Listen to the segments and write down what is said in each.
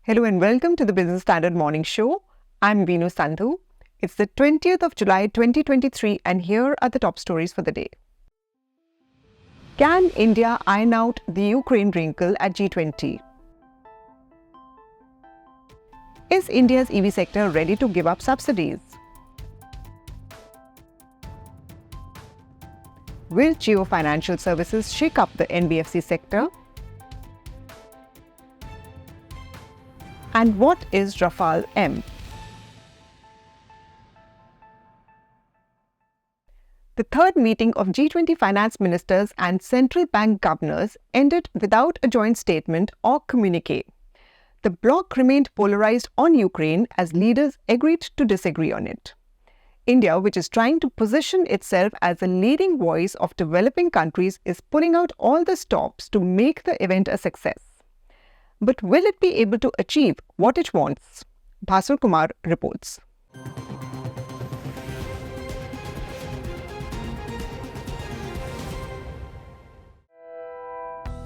Hello and welcome to the Business Standard Morning Show. I'm Veenu Sandhu. It's the 20th of July 2023 and here are the top stories for the day. Can India iron out the Ukraine wrinkle at G20? Is India's EV sector ready to give up subsidies? Will Jio Financial Services shake up the NBFC sector? And what is Rafale M? The third meeting of G20 Finance Ministers and central bank governors ended without a joint statement or communique. The bloc remained polarized on Ukraine as leaders agreed to disagree on it. India, which is trying to position itself as a leading voice of developing countries, is pulling out all the stops to make the event a success. But will it be able to achieve what it wants? Bhaswar Kumar reports.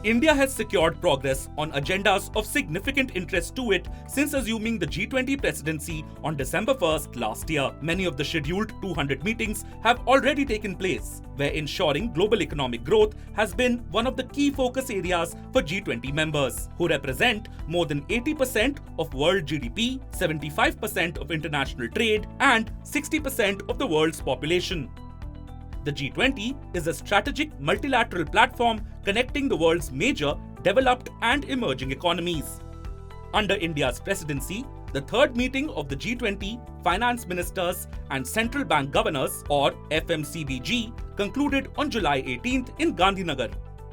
India has secured progress on agendas of significant interest to it since assuming the G20 presidency on December 1st last year. Many of the scheduled 200 meetings have already taken place, where ensuring global economic growth has been one of the key focus areas for G20 members, who represent more than 80% of world GDP, 75% of international trade, and 60% of the world's population. The G20 is a strategic multilateral platform connecting the world's major developed and emerging economies. Under India's presidency, the third meeting of the G20 Finance Ministers and Central Bank Governors, or FMCBG, concluded on July 18th in Gandhinagar.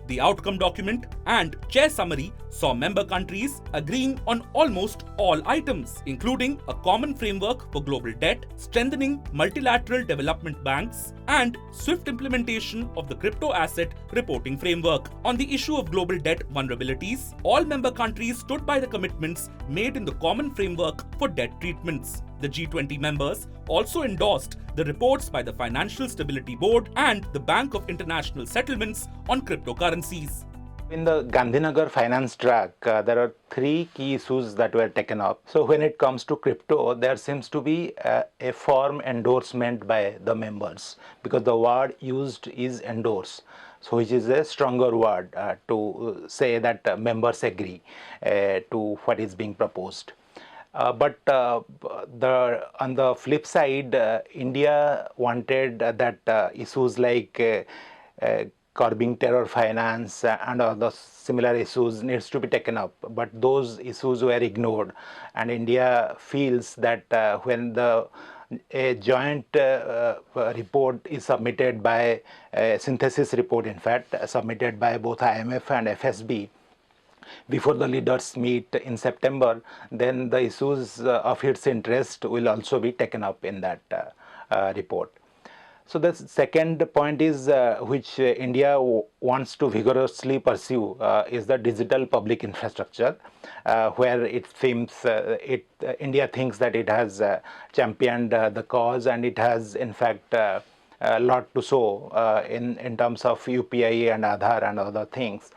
The outcome document and chair summary saw member countries agreeing on almost all items, including a common framework for global debt, strengthening multilateral development banks, and swift implementation of the crypto asset reporting framework. On the issue of global debt vulnerabilities, all member countries stood by the commitments made in the common framework for debt treatments. The G20 members also endorsed the reports by the Financial Stability Board and the Bank of International Settlements on cryptocurrencies. In the Gandhinagar finance track, there are three key issues that were taken up. So when it comes to crypto, there seems to be a firm endorsement by the members, because the word used is endorse, so which is a stronger word to say that members agree to what is being proposed. But on the flip side, India wanted that issues like curbing terror finance and other similar issues needs to be taken up, but those issues were ignored, and India feels that when a joint report is submitted by a synthesis report, in fact submitted by both IMF and FSB, before the leaders meet in September, then the issues of its interest will also be taken up in that report. So the second point is which India wants to vigorously pursue is the digital public infrastructure, where it seems India thinks that it has championed the cause, and it has in fact a lot to show in terms of UPI and Aadhaar and other things.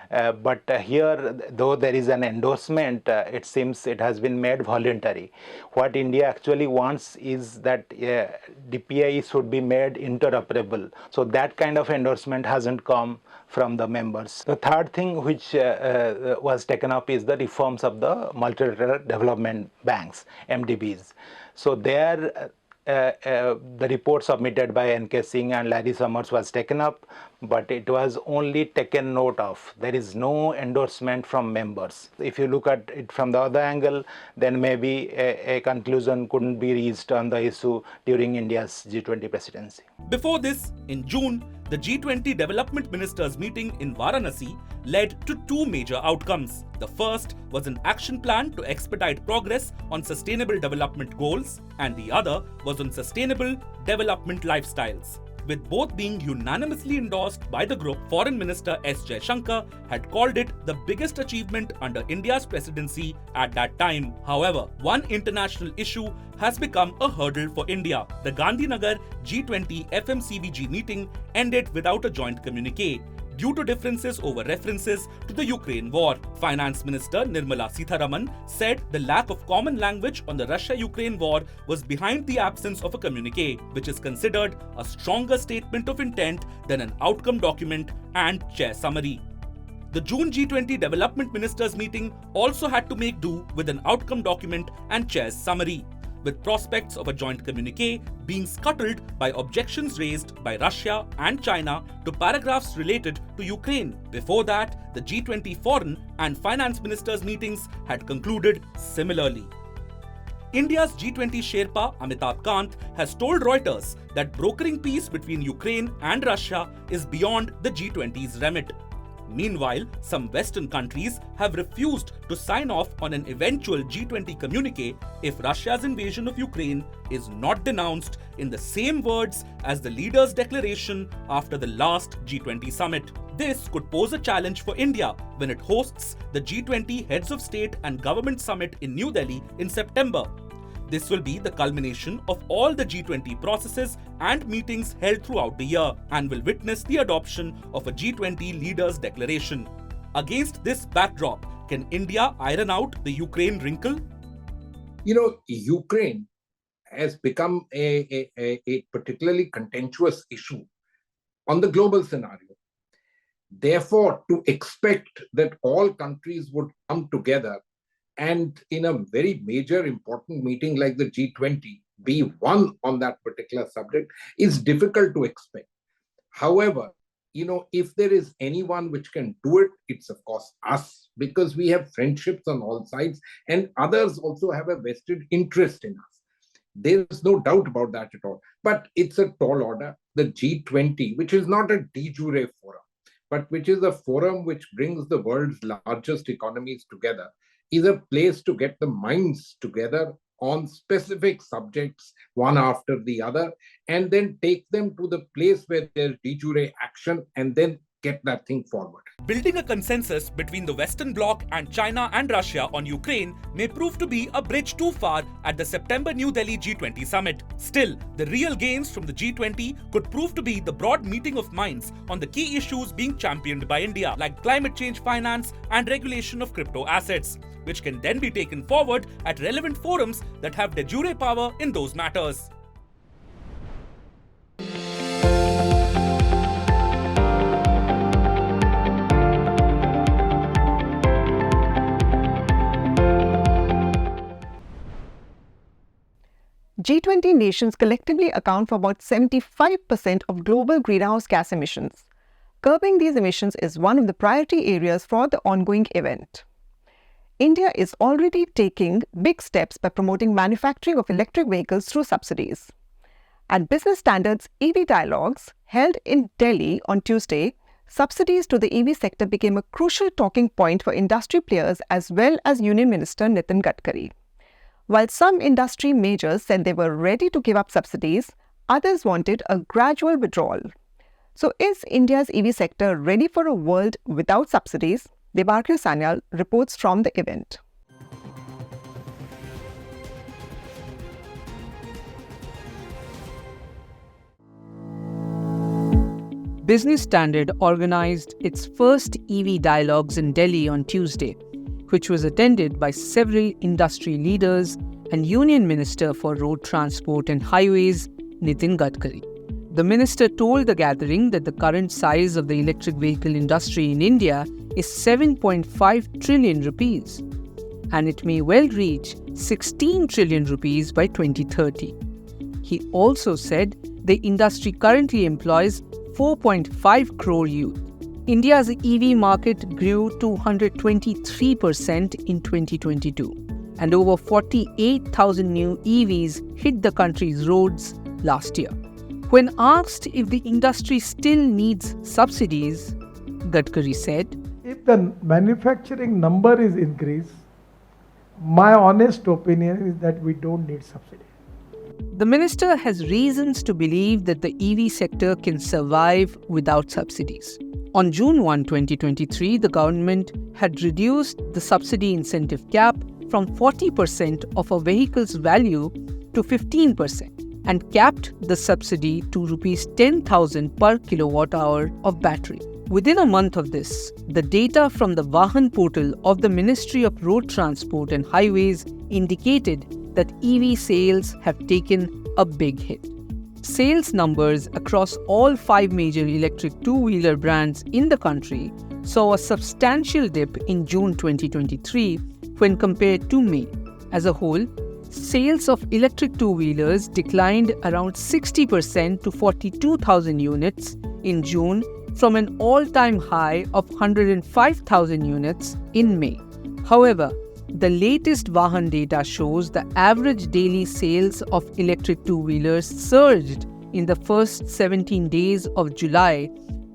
But here, though there is an endorsement, it seems it has been made voluntary. What India actually wants is that DPI should be made interoperable. So that kind of endorsement hasn't come from the members. The third thing which was taken up is the reforms of the multilateral development banks, MDBs. So there, the report submitted by N.K. Singh and Larry Summers was taken up, but it was only taken note of. There is no endorsement from members. If you look at it from the other angle, then maybe a conclusion couldn't be reached on the issue during India's G20 presidency. Before this, in June, the G20 Development Ministers meeting in Varanasi led to two major outcomes. The first was an action plan to expedite progress on sustainable development goals, and the other was on sustainable development lifestyles. With both being unanimously endorsed by the group, Foreign Minister S. Jaishankar had called it the biggest achievement under India's presidency at that time. However, one international issue has become a hurdle for India. The Gandhinagar G20 FMCBG meeting ended without a joint communique. due to differences over references to the Ukraine war. Finance Minister Nirmala Sitharaman said the lack of common language on the Russia-Ukraine war was behind the absence of a communique, which is considered a stronger statement of intent than an outcome document and chair summary. The June G20 Development Ministers meeting also had to make do with an outcome document and chair's summary, with prospects of a joint communique being scuttled by objections raised by Russia and China to paragraphs related to Ukraine. Before that, the G20 Foreign and Finance Ministers meetings had concluded similarly. India's G20 Sherpa Amitabh Kant has told Reuters that brokering peace between Ukraine and Russia is beyond the G20's remit. Meanwhile, some Western countries have refused to sign off on an eventual G20 communique if Russia's invasion of Ukraine is not denounced in the same words as the leaders' declaration after the last G20 summit. This could pose a challenge for India when it hosts the G20 Heads of State and Government Summit in New Delhi in September. This will be the culmination of all the G20 processes and meetings held throughout the year and will witness the adoption of a G20 leaders' declaration. Against this backdrop, can India iron out the Ukraine wrinkle? Ukraine has become a particularly contentious issue on the global scenario. Therefore, to expect that all countries would come together and in a very major important meeting like the G20 be one on that particular subject is difficult to expect. However, if there is anyone which can do it, it's of course us, because we have friendships on all sides and others also have a vested interest in us. There is no doubt about that at all. But it's a tall order. The G20, which is not a de jure forum, but which is a forum which brings the world's largest economies together, is a place to get the minds together on specific subjects, one after the other, and then take them to the place where there's de jure action and then get that thing forward. Building a consensus between the Western Bloc and China and Russia on Ukraine may prove to be a bridge too far at the September New Delhi G20 summit. Still, the real gains from the G20 could prove to be the broad meeting of minds on the key issues being championed by India, like climate change finance and regulation of crypto assets, which can then be taken forward at relevant forums that have de jure power in those matters. G20 nations collectively account for about 75% of global greenhouse gas emissions. Curbing these emissions is one of the priority areas for the ongoing event. India is already taking big steps by promoting manufacturing of electric vehicles through subsidies. At Business Standards EV Dialogues held in Delhi on Tuesday, subsidies to the EV sector became a crucial talking point for industry players as well as Union Minister Nitin Gadkari. While some industry majors said they were ready to give up subsidies, others wanted a gradual withdrawal. So is India's EV sector ready for a world without subsidies? Debarkar Sanyal reports from the event. Business Standard organized its first EV Dialogues in Delhi on Tuesday, which was attended by several industry leaders and Union Minister for Road Transport and Highways, Nitin Gadkari. The minister told the gathering that the current size of the electric vehicle industry in India is 7.5 trillion rupees, and it may well reach 16 trillion rupees by 2030. He also said the industry currently employs 4.5 crore youth. India's EV market grew 223% in 2022, and over 48,000 new EVs hit the country's roads last year. When asked if the industry still needs subsidies, Gadkari said, "If the manufacturing number is increased, my honest opinion is that we don't need subsidy." The minister has reasons to believe that the EV sector can survive without subsidies. On June 1, 2023, the government had reduced the subsidy incentive cap from 40% of a vehicle's value to 15% and capped the subsidy to Rs 10,000 per kilowatt hour of battery. Within a month of this, the data from the Vahan portal of the Ministry of Road Transport and Highways indicated that EV sales have taken a big hit. Sales numbers across all 5 major electric two-wheeler brands in the country saw a substantial dip in June 2023 when compared to May. As a whole, sales of electric two-wheelers declined around 60% to 42,000 units in June from an all-time high of 105,000 units in May. However, the latest Vahan data shows the average daily sales of electric two-wheelers surged in the first 17 days of July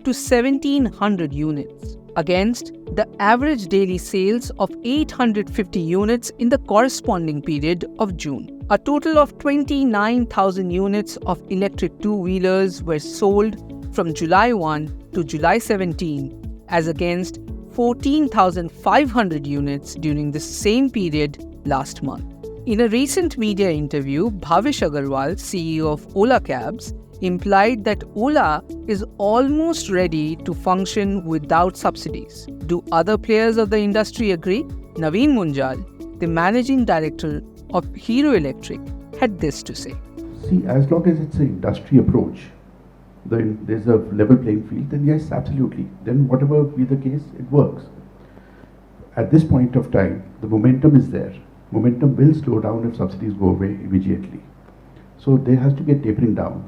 to 1,700 units, against the average daily sales of 850 units in the corresponding period of June. A total of 29,000 units of electric two-wheelers were sold from July 1 to July 17, as against 14,500 units during the same period last month. In a recent media interview, Bhavish Agarwal, CEO of Ola Cabs, implied that Ola is almost ready to function without subsidies. Do other players of the industry agree? Naveen Munjal, the managing director of Hero Electric, had this to say. See, as long as it's an industry approach, then there's a level playing field, then yes, absolutely. Then whatever be the case, it works. At this point of time, the momentum is there. Momentum will slow down if subsidies go away immediately. So there has to be a tapering down.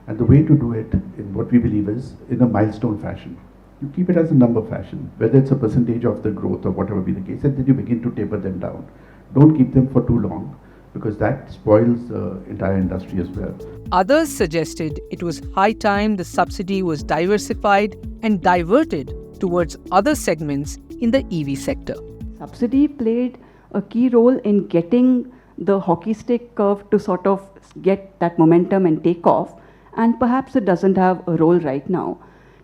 And the way to do it, in what we believe is, in a milestone fashion. You keep it as a number fashion, whether it's a percentage of the growth or whatever be the case, and then you begin to taper them down. Don't keep them for too long, because that spoils the entire industry as well. Others suggested it was high time the subsidy was diversified and diverted towards other segments in the EV sector. Subsidy played a key role in getting the hockey stick curve to sort of get that momentum and take off, and perhaps it doesn't have a role right now.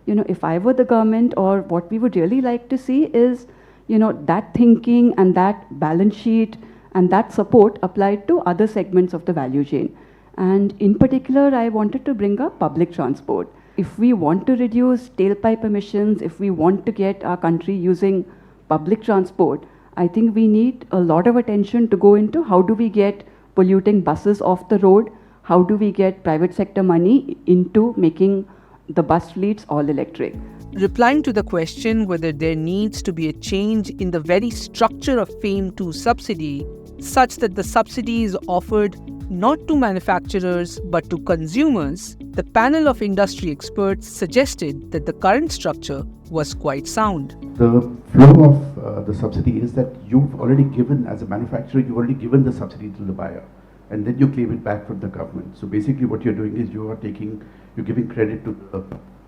If I were the government, or what we would really like to see is, that thinking and that balance sheet and that support applied to other segments of the value chain. And in particular, I wanted to bring up public transport. If we want to reduce tailpipe emissions, if we want to get our country using public transport, I think we need a lot of attention to go into how do we get polluting buses off the road, how do we get private sector money into making the bus fleets all electric. Replying to the question whether there needs to be a change in the very structure of FAME 2 subsidy, such that the subsidy is offered not to manufacturers but to consumers, the panel of industry experts suggested that the current structure was quite sound. The flow of the subsidy is that you've already given, as a manufacturer, you've already given the subsidy to the buyer, and then you claim it back from the government. So basically what you're doing is you're giving credit to the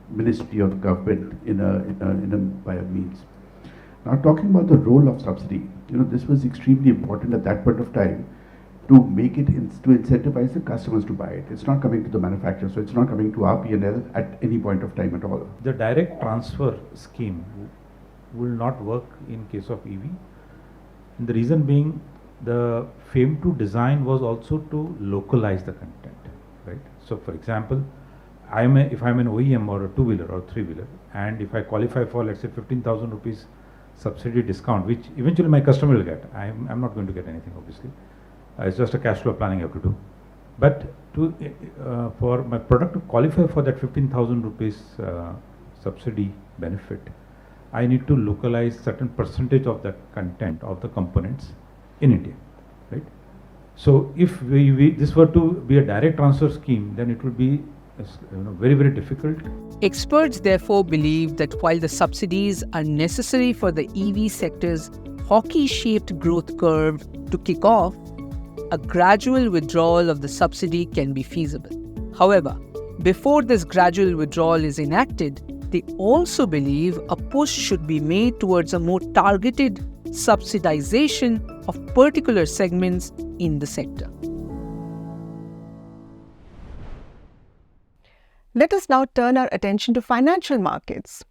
ministry or the government in a by a means. Now, talking about the role of subsidy, this was extremely important at that point of time to make it to incentivize the customers to buy it. It's not coming to the manufacturer, so it's not coming to our P&L at any point of time at all. The direct transfer scheme will not work in case of EV. And the reason being, the FAME 2 design was also to localize the content, right? So, for example, if I'm an OEM or a two-wheeler or three-wheeler, and if I qualify for, let's say, 15,000 rupees subsidy discount, which eventually my customer will get. I'm not going to get anything, obviously. It's just a cash flow planning I have to do. But for my product to qualify for that 15,000 rupees subsidy benefit, I need to localize certain percentage of that content of the components in India, right? So if this were to be a direct transfer scheme, then it would be very, very difficult. Experts therefore believe that while the subsidies are necessary for the EV sector's hockey-shaped growth curve to kick off, a gradual withdrawal of the subsidy can be feasible. However, before this gradual withdrawal is enacted, they also believe a push should be made towards a more targeted subsidization of particular segments in the sector. Let us now turn our attention to financial markets.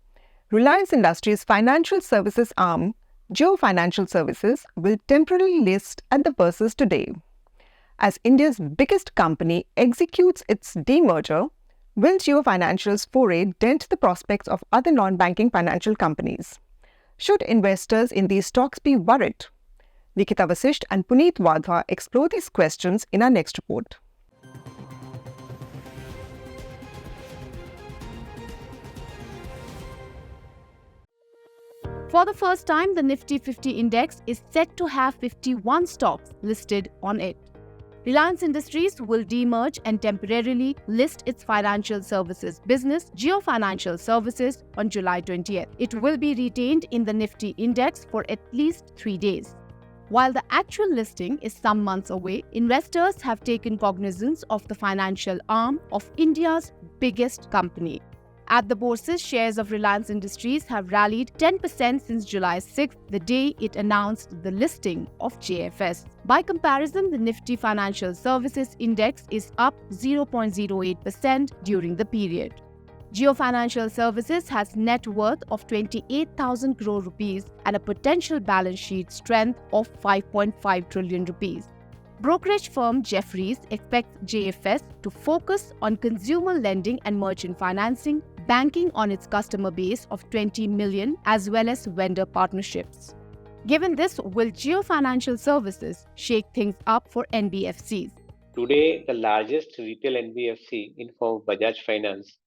Reliance Industries' financial services arm, Jio Financial Services, will temporarily list at the bourses today. As India's biggest company executes its demerger, Will Jio Financial's foray dent the prospects of other non-banking financial companies? Should investors in these stocks be worried? Nikita Vasisht and Puneet Wadhwa explore these questions in our next report. For the first time, the Nifty 50 index is set to have 51 stocks listed on it. Reliance Industries will demerge and temporarily list its financial services business, Jio Financial Services, on July 20th. It will be retained in the Nifty index for at least 3 days. While the actual listing is some months away, investors have taken cognizance of the financial arm of India's biggest company. At the bourses, shares of Reliance Industries have rallied 10% since July 6th, the day it announced the listing of JFS. By comparison, the Nifty Financial Services Index is up 0.08% during the period. Jio Financial Services has net worth of 28,000 crore rupees and a potential balance sheet strength of 5.5 trillion rupees. Brokerage firm Jefferies expects JFS to focus on consumer lending and merchant financing, banking on its customer base of 20 million as well as vendor partnerships. Given this, will Jio Financial Services shake things up for NBFCs? Today, the largest retail NBFC in form of Bajaj Finance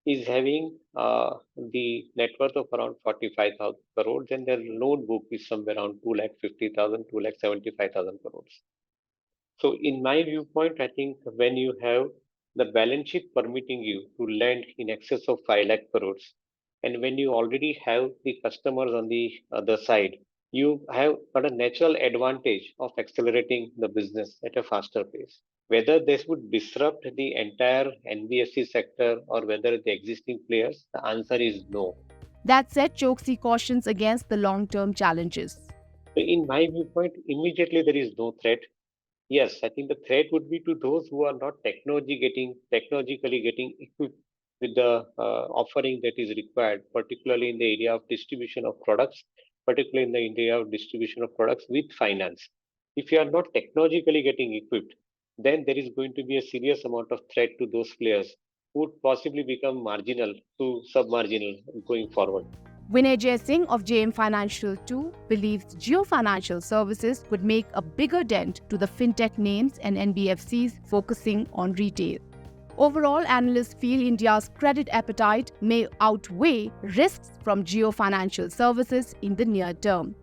is having the net worth of around 45,000 crores and their loan book is somewhere around 250,000, 275,000 crores. So in my viewpoint, I think when you have the balance sheet permitting you to lend in excess of 5 lakh crores, and when you already have the customers on the other side, you have got a natural advantage of accelerating the business at a faster pace. Whether this would disrupt the entire NBFC sector or whether the existing players, the answer is no. That said, Choksey cautions against the long-term challenges. In my viewpoint, immediately there is no threat. Yes, I think the threat would be to those who are not technologically getting equipped with the offering that is required, particularly in the area of distribution of products, with finance. If you are not technologically getting equipped, then there is going to be a serious amount of threat to those players who would possibly become marginal to submarginal going forward. Vinay Jaisingh of JM Financial 2 believes Jio Financial Services would make a bigger dent to the fintech names and NBFCs focusing on retail. Overall, analysts feel India's credit appetite may outweigh risks from Jio Financial Services in the near term.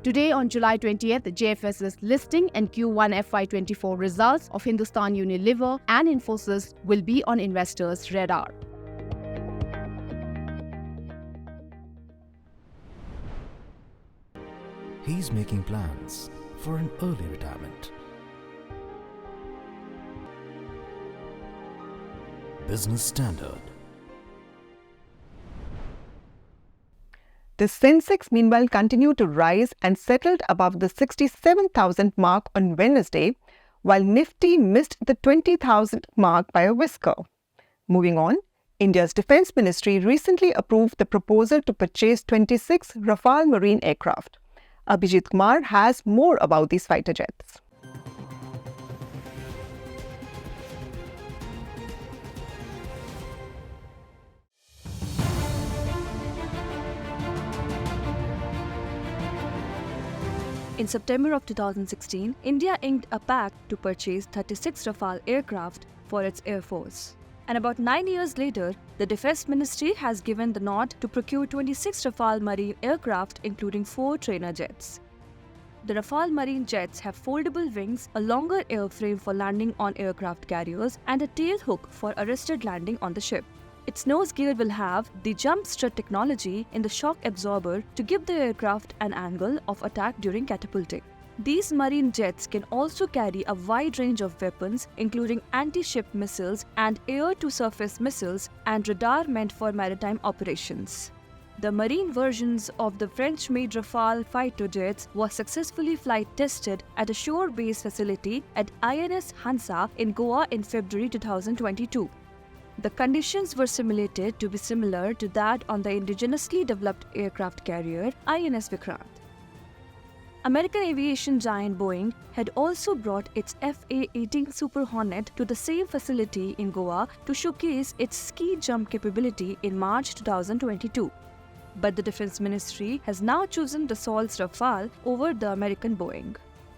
Today, on July 20th, JFS's listing and Q1 FY24 results of Hindustan Unilever and Infosys will be on investors' radar. He's making plans for an early retirement. Business Standard. The Sensex meanwhile continued to rise and settled above the 67,000 mark on Wednesday, while Nifty missed the 20,000 mark by a whisker. Moving on, India's Defence Ministry recently approved the proposal to purchase 26 Rafale marine aircraft. Abhijit Kumar has more about these fighter jets. In September of 2016, India inked a pact to purchase 36 Rafale aircraft for its Air Force. And about 9 years later, the Defence Ministry has given the nod to procure 26 Rafale marine aircraft, including 4 trainer jets. The Rafale marine jets have foldable wings, a longer airframe for landing on aircraft carriers, and a tail hook for arrested landing on the ship. Its nose gear will have the jump strut technology in the shock absorber to give the aircraft an angle of attack during catapulting. These marine jets can also carry a wide range of weapons, including anti-ship missiles and air-to-surface missiles and radar meant for maritime operations. The marine versions of the French-made Rafale fighter jets were successfully flight tested at a shore-based facility at INS Hansa in Goa in February 2022. The conditions were simulated to be similar to that on the indigenously developed aircraft carrier INS Vikrant. American aviation giant Boeing had also brought its FA-18 Super Hornet to the same facility in Goa to showcase its ski jump capability in March 2022. But the Defense Ministry has now chosen Dassault's Rafale over the American Boeing.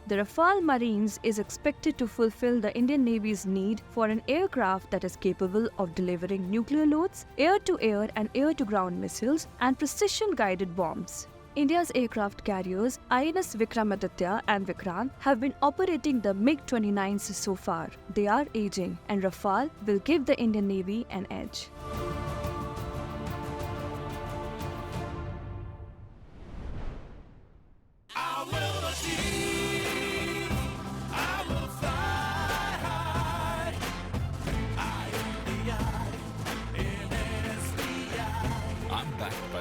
The Rafale Marines is expected to fulfill the Indian Navy's need for an aircraft that is capable of delivering nuclear loads, air-to-air and air-to-ground missiles, and precision-guided bombs. India's aircraft carriers INS Vikramaditya and Vikrant have been operating the MiG-29s so far. They are aging, and Rafale will give the Indian Navy an edge.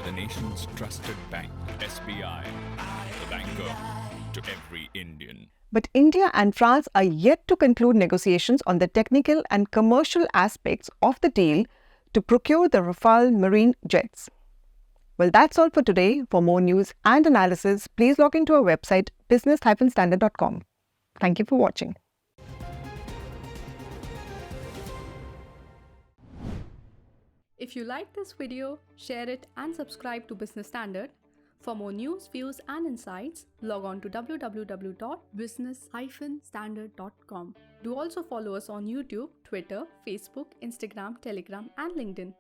The nation's trusted bank, SBI, the banker to every Indian. But India and France are yet to conclude negotiations on the technical and commercial aspects of the deal to procure the Rafale Marine jets. Well, that's all for today. For more news and analysis, please log into our website business-standard.com. Thank you for watching. If you like this video, share it and subscribe to Business Standard. For more news, views and insights, log on to www.business-standard.com. Do also follow us on YouTube, Twitter, Facebook, Instagram, Telegram and LinkedIn.